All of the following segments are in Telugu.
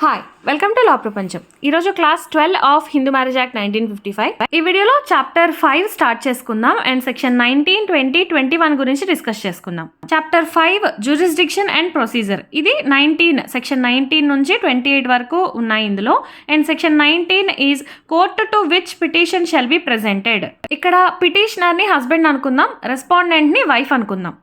హాయ్ వెల్కమ్ టు లా ప్రపంచం. ఈరోజు class 12 of Hindu marriage act 1955. ఈ వీడియోలో చాప్టర్ 5 స్టార్ట్ చేసుకుందాం అండ్ సెక్షన్ 19, 20, 21 గురించి డిస్కస్ చేసుకుందాం. Chapter 5 jurisdiction and procedure. ఇది 19 సెక్షన్ 19 నుంచి 28 వరకు ఉన్నాయి ఇందులో. And section 19 is court to which petition shall be presented. ఇక్కడ పిటిషనర్ ని హస్బెండ్ అనుకుందాం, రెస్పాండెంట్ ని వైఫ్ అనుకుందాం.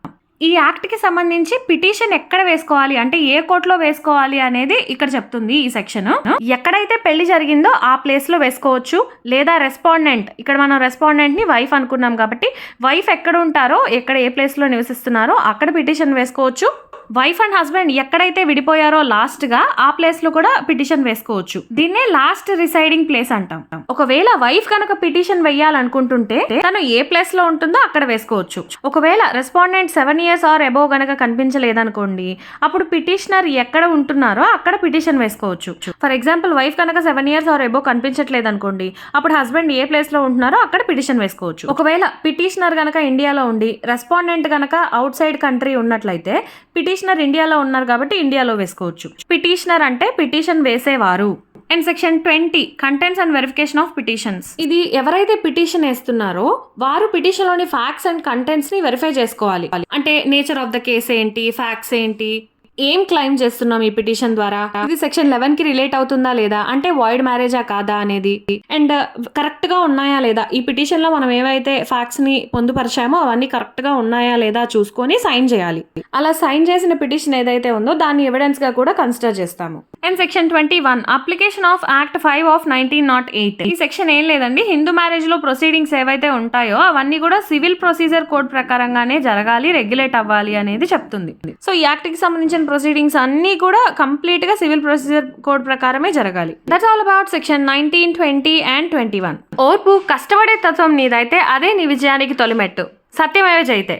ఈ యాక్ట్ కి సంబంధించి పిటిషన్ ఎక్కడ వేసుకోవాలి అంటే ఏ కోర్టులో వేసుకోవాలి అనేది ఇక్కడ చెప్తుంది ఈ సెక్షన్. ఎక్కడైతే పెళ్లి జరిగిందో ఆ ప్లేస్ లో వేసుకోవచ్చు, లేదా రెస్పాండెంట్, ఇక్కడ మనం రెస్పాండెంట్ ని వైఫ్ అనుకున్నాం కాబట్టి వైఫ్ ఎక్కడ ఉంటారో, ఎక్కడ ఏ ప్లేస్ లో నివసిస్తున్నారో అక్కడ పిటిషన్ వేసుకోవచ్చు. వైఫ్ అండ్ హస్బెండ్ ఎక్కడైతే విడిపోయారో లాస్ట్ గా ఆ ప్లేస్ లో కూడా పిటిషన్ వేసుకోవచ్చు. దీన్నే లాస్ట్ రిసైడింగ్ ప్లేస్ అంటాం. ఒకవేళ వైఫ్ కనుక పిటిషన్ వేయాలనుకుంటుంటే తను ఏ ప్లేస్ లో ఉంటుందో అక్కడ వేసుకోవచ్చు. ఒకవేళ రెస్పాండెంట్ 7 years ఆర్ అబోవ్ గనక కనిపించలేదనుకోండి, అప్పుడు పిటిషనర్ ఎక్కడ ఉంటున్నారో అక్కడ పిటిషన్ వేసుకోవచ్చు. ఫర్ ఎగ్జాంపుల్ వైఫ్ కనుక 7 years ఆర్ అబోవ్ కనిపించట్లేదు అనుకోండి, అప్పుడు హస్బెండ్ ఏ ప్లేస్ లో ఉంటున్నారో అక్కడ పిటిషన్ వేసుకోవచ్చు. ఒకవేళ పిటిషనర్ గనక ఇండియాలో ఉండి రెస్పాండెంట్ గనక అవుట్ సైడ్ కంట్రీ ఉన్నట్లయితే పిటిషనర్ ఇండియాలో ఉన్నారు కాబట్టి ఇండియాలో వేసుకోవచ్చు. పిటిషనర్ అంటే పిటిషన్ వేసేవారు. And section 20 contents and verification of petitions. ఇది ఎవరైతే పిటిషన్ వేస్తున్నారో వారు పిటిషన్ లోని ఫ్యాక్ట్స్ అండ్ కంటెంట్స్ ని వెరిఫై చేసుకోవాలి. అంటే నేచర్ ఆఫ్ ద కేస్ ఏంటి, ఫ్యాక్ట్స్ ఏంటి, ఏం క్లైమ్ చేస్తున్నాం ఈ పిటిషన్ ద్వారా, ఇది సెక్షన్ 11 కి రిలేట్ అవుతుందా లేదా, అంటే వాయిడ్ మ్యారేజా కాదా అనేది, అండ్ కరెక్ట్ గా ఉన్నాయా లేదా, ఈ పిటిషన్ లో మనం ఏవైతే ఫ్యాక్ట్స్ ని పొందుపరిచామో అవన్నీ కరెక్ట్ గా ఉన్నాయా లేదా చూసుకొని సైన్ చేయాలి. అలా సైన్ చేసిన పిటిషన్ ఏదైతే ఉందో దాన్ని ఎవిడెన్స్ గా కూడా కన్సిడర్ చేస్తాము. And section 21 application of act 5 of 1908. ఈ సెక్షన్ ఏం లేదండి, హిందూ మ్యారేజ్ లో ప్రొసీడింగ్స్ ఏవైతే ఉంటాయో అవన్నీ కూడా సివిల్ ప్రొసీజర్ కోడ్ ప్రకారంగానే జరగాలి, రెగ్యులేట్ అవ్వాలి అనేది చెప్తుంది. సో ఈ యాక్ట్ కి సంబంధించిన ప్రొసీడింగ్స్ అన్ని కూడా కంప్లీట్ గా సివిల్ ప్రొసీజర్ కోడ్ ప్రకారమే జరగాలి. That's all about section 19, 20 and 21. ఓర్పు కష్టపడే తత్వం నీదైతే అదే నీ విజయానికి తొలిమెట్టు. సత్యమేవ జయతే.